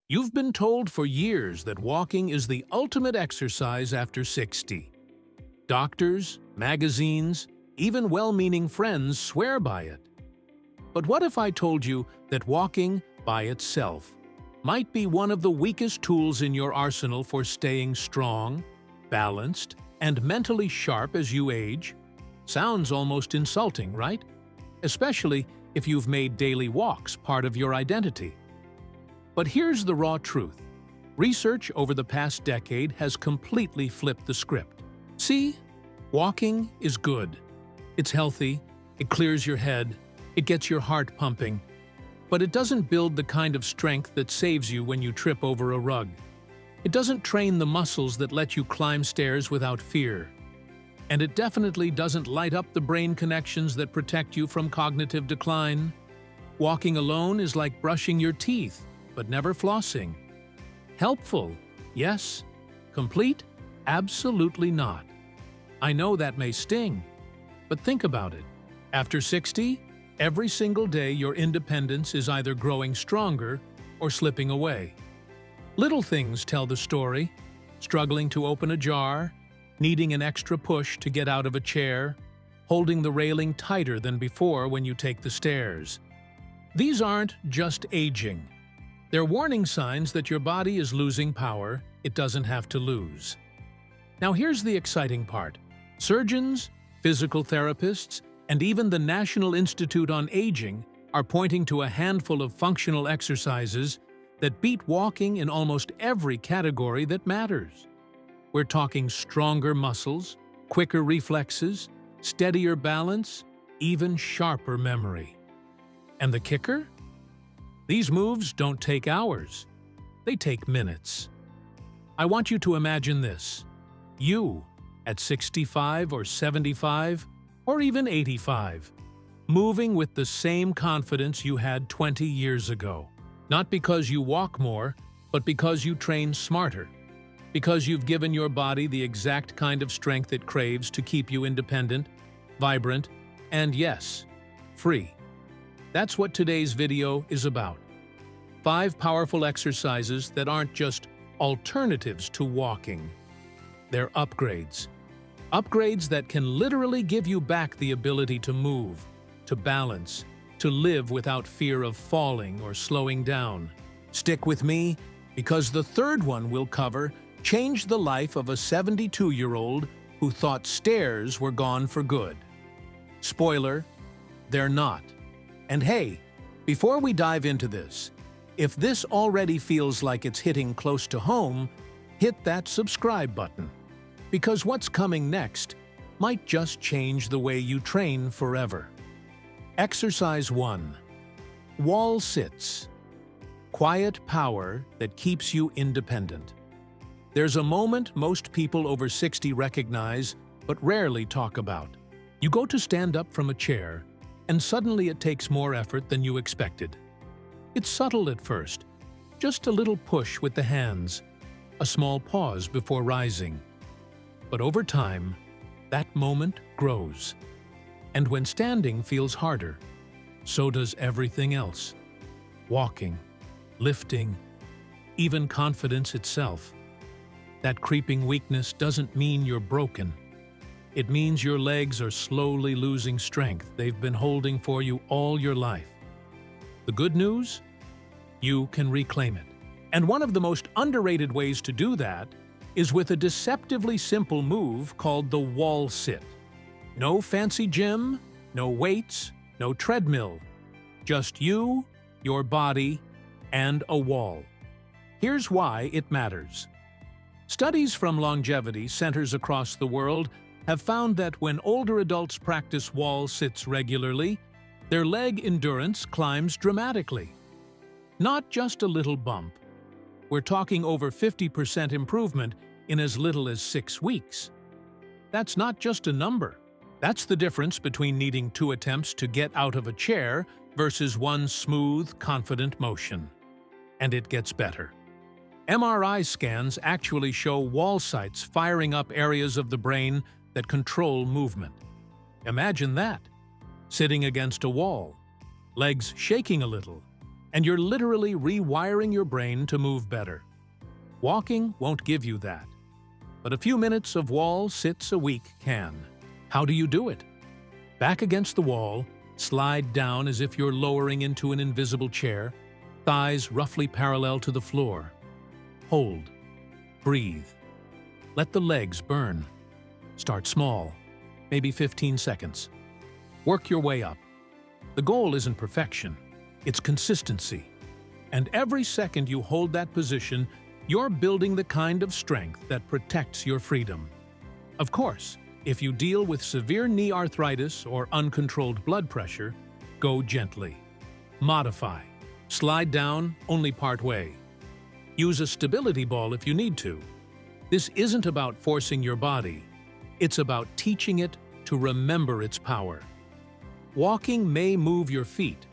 You've been told for years that walking is the ultimate exercise after 60. Doctors, magazines, even well-meaning friends swear by it. But what if I told you that walking, by itself, might be one of the weakest tools in your arsenal for staying strong, balanced, and mentally sharp as you age? Sounds almost insulting, right? Especially if you've made daily walks part of your identity. But here's the raw truth. Research over the past decade has completely flipped the script. See, walking is good. It's healthy, it clears your head, it gets your heart pumping. But it doesn't build the kind of strength that saves you when you trip over a rug. It doesn't train the muscles that let you climb stairs without fear. And it definitely doesn't light up the brain connections that protect you from cognitive decline. Walking alone is like brushing your teeth, but never flossing. Helpful, yes. Complete? Absolutely not. I know that may sting, but think about it. After 60, every single day your independence is either growing stronger or slipping away. Little things tell the story: struggling to open a jar, needing an extra push to get out of a chair, holding the railing tighter than before when you take the stairs. These aren't just aging. They're warning signs that your body is losing power it doesn't have to lose. Now here's the exciting part. Surgeons, physical therapists, and even the National Institute on Aging are pointing to a handful of functional exercises that beat walking in almost every category that matters. We're talking stronger muscles, quicker reflexes, steadier balance, even sharper memory. And the kicker? These moves don't take hours. They take minutes. I want you to imagine this. You, at 65 or 75, or even 85, moving with the same confidence you had 20 years ago. Not because you walk more, but because you train smarter. Because you've given your body the exact kind of strength it craves to keep you independent, vibrant, and yes, free. That's what today's video is about. 5 powerful exercises that aren't just alternatives to walking. They're upgrades. Upgrades that can literally give you back the ability to move, to balance, to live without fear of falling or slowing down. Stick with me, because the third one we'll cover changed the life of a 72-year-old who thought stairs were gone for good. Spoiler, they're not. And hey, before we dive into this, if this already feels like it's hitting close to home, hit that subscribe button. Because what's coming next might just change the way you train forever. Exercise 1. Wall sits. Quiet power that keeps you independent. There's a moment most people over 60 recognize, but rarely talk about. You go to stand up from a chair, and suddenly it takes more effort than you expected. It's subtle at first, just a little push with the hands, a small pause before rising. But over time, that moment grows. And when standing feels harder, so does everything else. Walking, lifting, even confidence itself. That creeping weakness doesn't mean you're broken. It means your legs are slowly losing strength they've been holding for you all your life. The good news? You can reclaim it. And one of the most underrated ways to do that is with a deceptively simple move called the wall sit. No fancy gym, no weights, no treadmill. Just you, your body, and a wall. Here's why it matters. Studies from longevity centers across the world have found that when older adults practice wall sits regularly, their leg endurance climbs dramatically. Not just a little bump. We're talking over 50% improvement in as little as 6 weeks. That's not just a number. That's the difference between needing 2 attempts to get out of a chair versus 1 smooth, confident motion. And it gets better. MRI scans actually show wall sites firing up areas of the brain that control movement. Imagine that. Sitting against a wall, legs shaking a little, and you're literally rewiring your brain to move better. Walking won't give you that, but a few minutes of wall sits a week can. How do you do it? Back against the wall, slide down as if you're lowering into an invisible chair, thighs roughly parallel to the floor. Hold. Breathe. Let the legs burn. Start small, maybe 15 seconds. Work your way up. The goal isn't perfection, it's consistency. And every second you hold that position, you're building the kind of strength that protects your freedom. Of course, if you deal with severe knee arthritis or uncontrolled blood pressure, go gently. Modify. Slide down only part way. Use a stability ball if you need to. This isn't about forcing your body. It's about teaching it to remember its power. Walking may move your feet,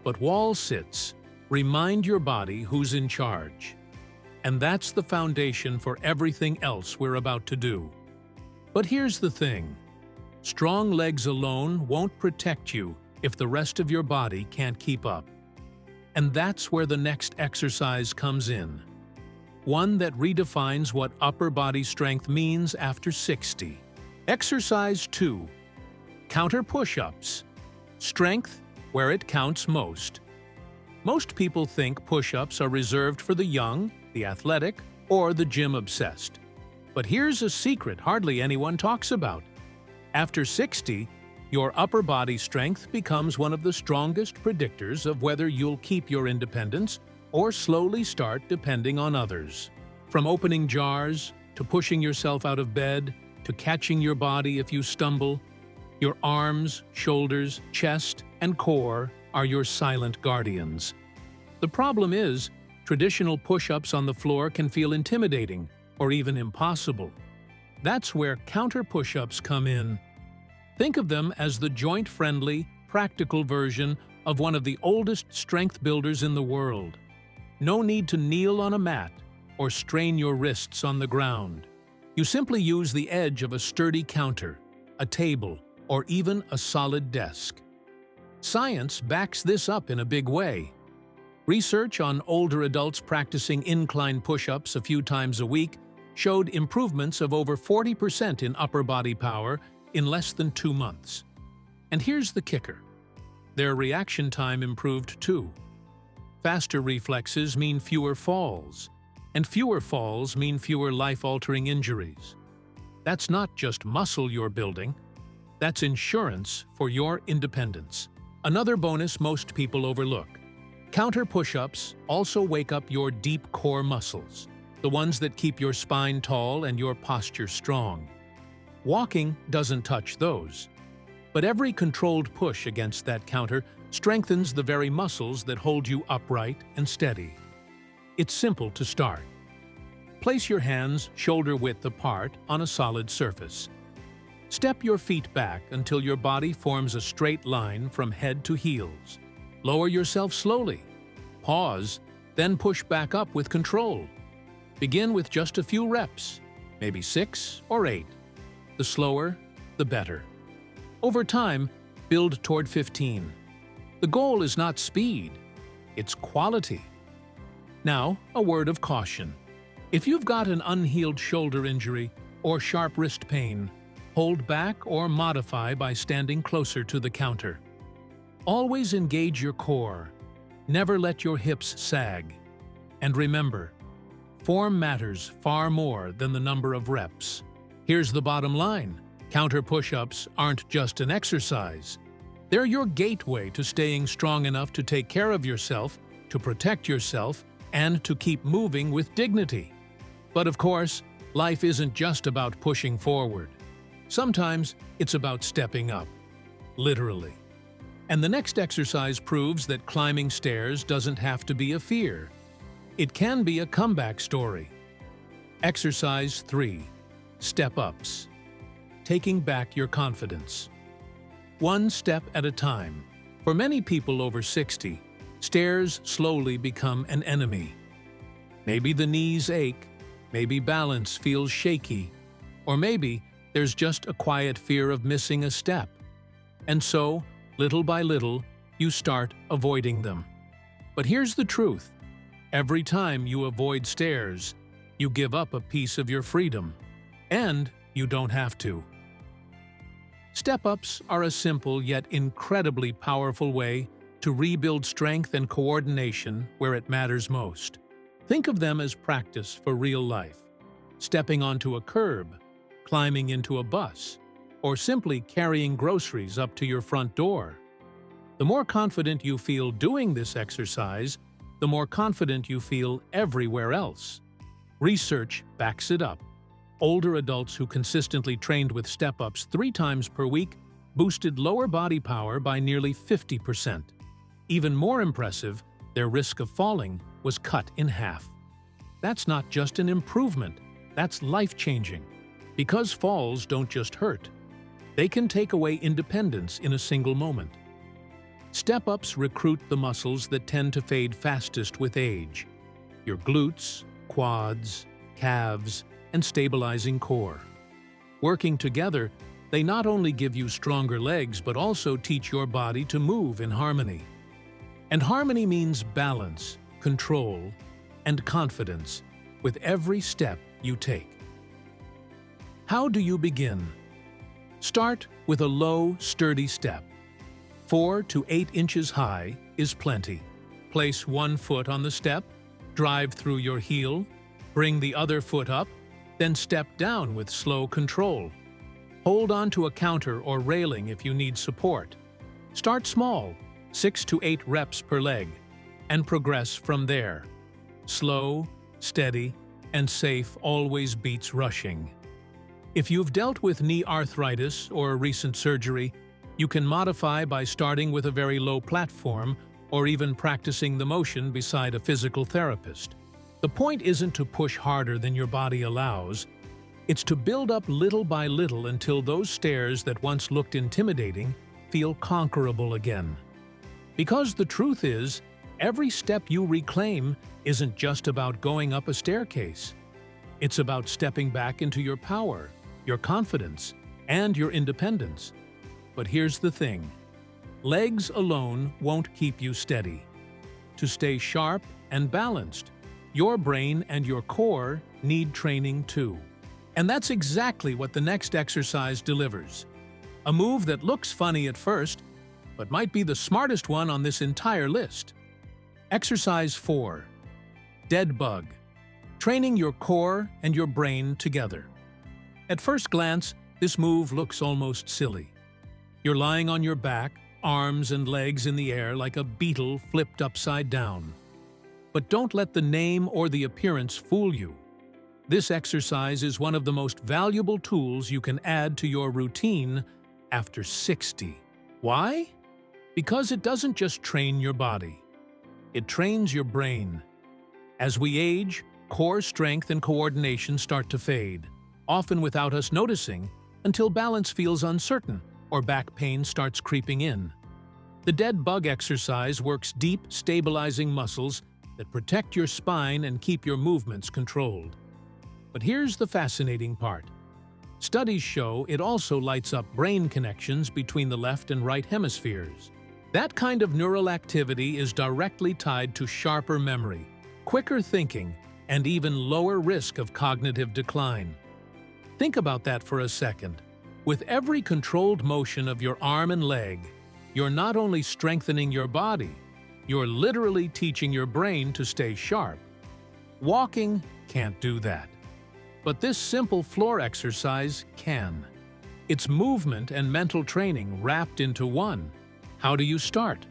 but wall sits remind your body who's in charge. And that's the foundation for everything else we're about to do. But here's the thing. Strong legs alone won't protect you if the rest of your body can't keep up. And that's where the next exercise comes in. One that redefines what upper body strength means after 60. Exercise 2. Counter push-ups. Strength where it counts most. Most people think push-ups are reserved for the young, the athletic, or the gym-obsessed. But here's a secret hardly anyone talks about. After 60, your upper body strength becomes one of the strongest predictors of whether you'll keep your independence or slowly start depending on others. From opening jars, to pushing yourself out of bed, to catching your body if you stumble, your arms, shoulders, chest, and core are your silent guardians. The problem is, traditional push-ups on the floor can feel intimidating or even impossible. That's where counter push-ups come in. Think of them as the joint-friendly, practical version of one of the oldest strength builders in the world. No need to kneel on a mat or strain your wrists on the ground. You simply use the edge of a sturdy counter, a table, or even a solid desk. Science backs this up in a big way. Research on older adults practicing incline push-ups a few times a week showed improvements of over 40% in upper body power in less than 2 months. And here's the kicker. Their reaction time improved too. Faster reflexes mean fewer falls, and fewer falls mean fewer life-altering injuries. That's not just muscle you're building, that's insurance for your independence. Another bonus most people overlook. Counter push-ups also wake up your deep core muscles, the ones that keep your spine tall and your posture strong. Walking doesn't touch those, but every controlled push against that counter strengthens the very muscles that hold you upright and steady. It's simple to start. Place your hands shoulder-width apart on a solid surface. Step your feet back until your body forms a straight line from head to heels. Lower yourself slowly. Pause, then push back up with control. Begin with just a few reps, maybe 6 or 8. The slower, the better. Over time, build toward 15. The goal is not speed, it's quality. Now, a word of caution. If you've got an unhealed shoulder injury or sharp wrist pain, hold back or modify by standing closer to the counter. Always engage your core. Never let your hips sag. And remember, form matters far more than the number of reps. Here's the bottom line. Counter push-ups aren't just an exercise. They're your gateway to staying strong enough to take care of yourself, to protect yourself, and to keep moving with dignity. But of course, life isn't just about pushing forward. Sometimes it's about stepping up, literally. And the next exercise proves that climbing stairs doesn't have to be a fear. It can be a comeback story. Exercise 3. Step-ups. Taking back your confidence. One step at a time. For many people over 60, stairs slowly become an enemy. Maybe the knees ache, maybe balance feels shaky, or maybe there's just a quiet fear of missing a step. And so, little by little, you start avoiding them. But here's the truth. Every time you avoid stairs, you give up a piece of your freedom. And you don't have to. Step-ups are a simple yet incredibly powerful way to rebuild strength and coordination where it matters most. Think of them as practice for real life. Stepping onto a curb, climbing into a bus, or simply carrying groceries up to your front door. The more confident you feel doing this exercise, the more confident you feel everywhere else. Research backs it up. Older adults who consistently trained with step-ups 3 times per week boosted lower body power by nearly 50%. Even more impressive, their risk of falling was cut in half. That's not just an improvement, that's life-changing. Because falls don't just hurt. They can take away independence in a single moment. Step-ups recruit the muscles that tend to fade fastest with age: your glutes, quads, calves, and stabilizing core. Working together, they not only give you stronger legs but also teach your body to move in harmony. And harmony means balance, control, and confidence with every step you take. How do you begin? Start with a low, sturdy step. 4 to 8 inches high is plenty. Place one foot on the step, drive through your heel, bring the other foot up, then step down with slow control. Hold on to a counter or railing if you need support. Start small, 6 to 8 reps per leg, and progress from there. Slow, steady, and safe always beats rushing. If you've dealt with knee arthritis or a recent surgery, you can modify by starting with a very low platform or even practicing the motion beside a physical therapist. The point isn't to push harder than your body allows. It's to build up little by little until those stairs that once looked intimidating feel conquerable again. Because the truth is, every step you reclaim isn't just about going up a staircase. It's about stepping back into your power, your confidence, and your independence. But here's the thing. Legs alone won't keep you steady. To stay sharp and balanced, your brain and your core need training too. And that's exactly what the next exercise delivers. A move that looks funny at first, but might be the smartest one on this entire list. Exercise 4. Dead bug. Training your core and your brain together. At first glance, this move looks almost silly. You're lying on your back, arms and legs in the air like a beetle flipped upside down. But don't let the name or the appearance fool you. This exercise is one of the most valuable tools you can add to your routine after 60. Why? Because it doesn't just train your body. It trains your brain. As we age, core strength and coordination start to fade, often without us noticing, until balance feels uncertain or back pain starts creeping in. The dead bug exercise works deep, stabilizing muscles that protect your spine and keep your movements controlled. But here's the fascinating part. Studies show it also lights up brain connections between the left and right hemispheres. That kind of neural activity is directly tied to sharper memory, quicker thinking, and even lower risk of cognitive decline. Think about that for a second. With every controlled motion of your arm and leg, you're not only strengthening your body, you're literally teaching your brain to stay sharp. Walking can't do that. But this simple floor exercise can. It's movement and mental training wrapped into one. How do you start?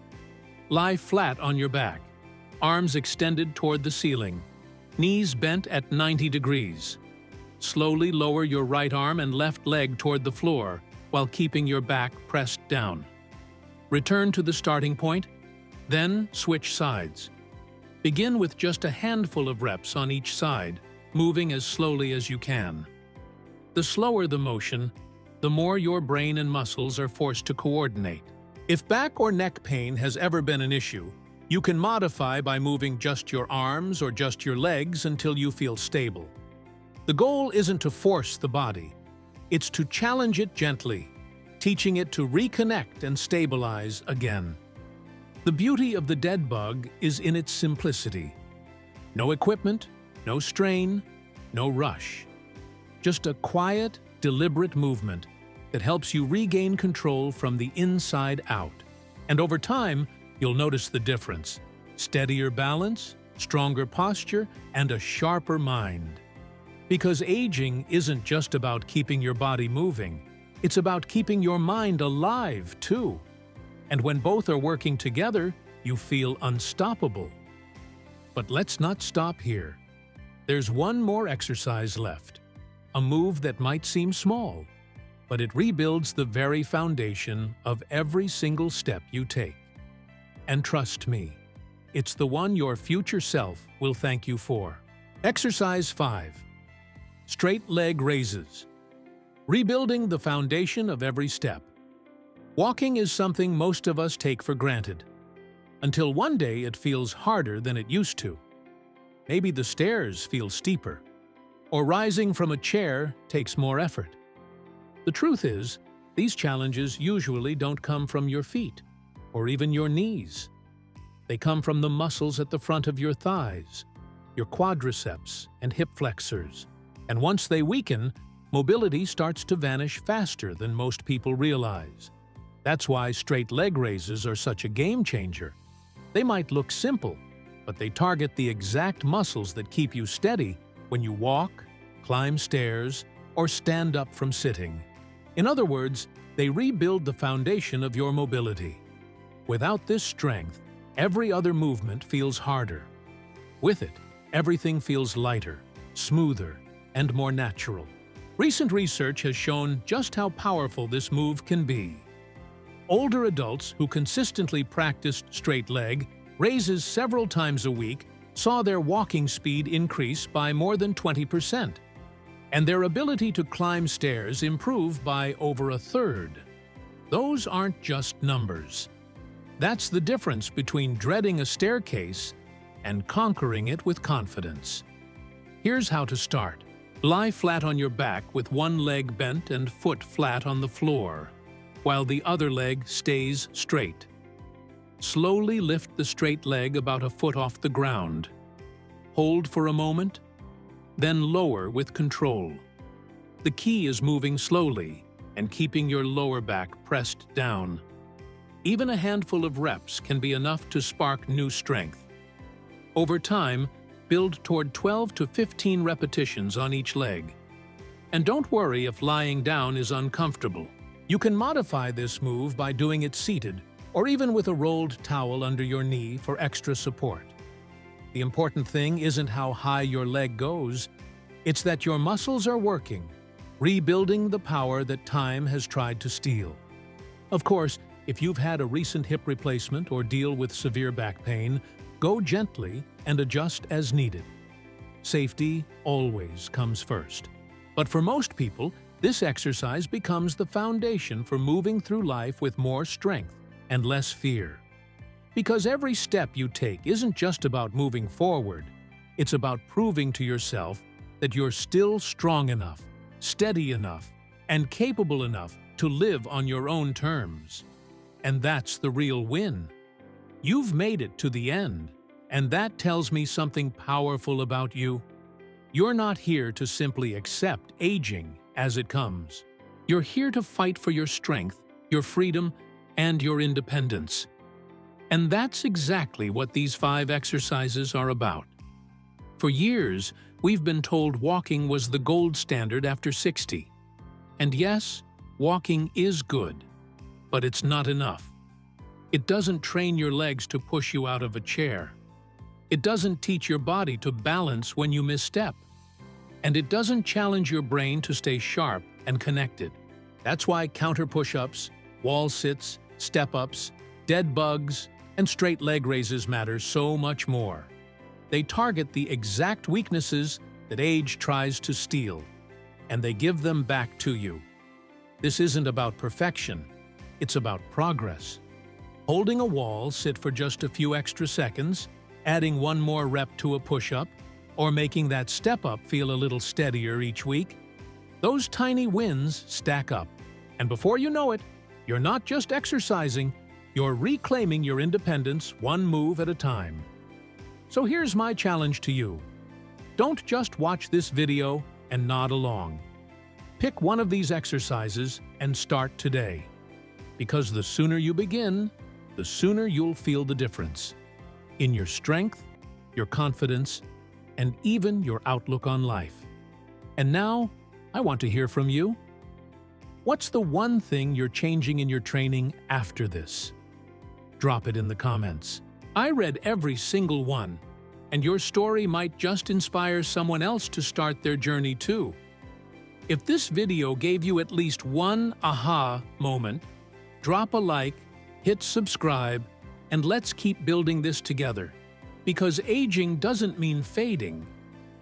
Lie flat on your back, arms extended toward the ceiling, knees bent at 90 degrees. Slowly lower your right arm and left leg toward the floor while keeping your back pressed down. Return to the starting point, then switch sides. Begin with just a handful of reps on each side, moving as slowly as you can. The slower the motion, the more your brain and muscles are forced to coordinate. If back or neck pain has ever been an issue, you can modify by moving just your arms or just your legs until you feel stable. The goal isn't to force the body, it's to challenge it gently, teaching it to reconnect and stabilize again. The beauty of the dead bug is in its simplicity. No equipment, no strain, no rush. Just a quiet, deliberate movement that helps you regain control from the inside out. And over time, you'll notice the difference. Steadier balance, stronger posture, and a sharper mind. Because aging isn't just about keeping your body moving, it's about keeping your mind alive, too. And when both are working together, you feel unstoppable. But let's not stop here. There's one more exercise left. A move that might seem small, but it rebuilds the very foundation of every single step you take. And trust me, it's the one your future self will thank you for. Exercise 5. Straight leg raises. Rebuilding the foundation of every step. Walking is something most of us take for granted, until one day it feels harder than it used to. Maybe the stairs feel steeper, or rising from a chair takes more effort. The truth is, these challenges usually don't come from your feet, or even your knees. They come from the muscles at the front of your thighs, your quadriceps and hip flexors. And once they weaken, mobility starts to vanish faster than most people realize. That's why straight leg raises are such a game changer. They might look simple, but they target the exact muscles that keep you steady when you walk, climb stairs, or stand up from sitting. In other words, they rebuild the foundation of your mobility. Without this strength, every other movement feels harder. With it, everything feels lighter, smoother, and more natural. Recent research has shown just how powerful this move can be. Older adults who consistently practiced straight leg raises several times a week saw their walking speed increase by more than 20%, and their ability to climb stairs improve by over a third. Those aren't just numbers. That's the difference between dreading a staircase and conquering it with confidence. Here's how to start. Lie flat on your back with one leg bent and foot flat on the floor, while the other leg stays straight. Slowly lift the straight leg about a foot off the ground. Hold for a moment, then lower with control. The key is moving slowly and keeping your lower back pressed down. Even a handful of reps can be enough to spark new strength. Over time, build toward 12 to 15 repetitions on each leg. And don't worry if lying down is uncomfortable. You can modify this move by doing it seated, or even with a rolled towel under your knee for extra support. The important thing isn't how high your leg goes, it's that your muscles are working, rebuilding the power that time has tried to steal. Of course, if you've had a recent hip replacement or deal with severe back pain, go gently and adjust as needed. Safety always comes first. But for most people, this exercise becomes the foundation for moving through life with more strength and less fear. Because every step you take isn't just about moving forward, it's about proving to yourself that you're still strong enough, steady enough, and capable enough to live on your own terms. And that's the real win. You've made it to the end, and that tells me something powerful about you. You're not here to simply accept aging as it comes. You're here to fight for your strength, your freedom, and your independence. And that's exactly what these 5 exercises are about. For years, we've been told walking was the gold standard after 60. And yes, walking is good, but it's not enough. It doesn't train your legs to push you out of a chair. It doesn't teach your body to balance when you misstep. And it doesn't challenge your brain to stay sharp and connected. That's why counter push-ups, wall sits, step-ups, dead bugs, and straight leg raises matter so much more. They target the exact weaknesses that age tries to steal, and they give them back to you. This isn't about perfection, it's about progress. Holding a wall, sit for just a few extra seconds, adding one more rep to a push-up, or making that step-up feel a little steadier each week. Those tiny wins stack up, and before you know it, you're not just exercising, You're reclaiming your independence one move at a time. So here's my challenge to you. Don't just watch this video and nod along. Pick one of these exercises and start today. Because the sooner you begin, the sooner you'll feel the difference in your strength, your confidence, and even your outlook on life. And now, I want to hear from you. What's the one thing you're changing in your training after this? Drop it in the comments. I read every single one, and your story might just inspire someone else to start their journey too. If this video gave you at least one aha moment, drop a like, hit subscribe, and let's keep building this together. Because aging doesn't mean fading.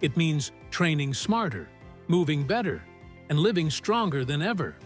It means training smarter, moving better, and living stronger than ever.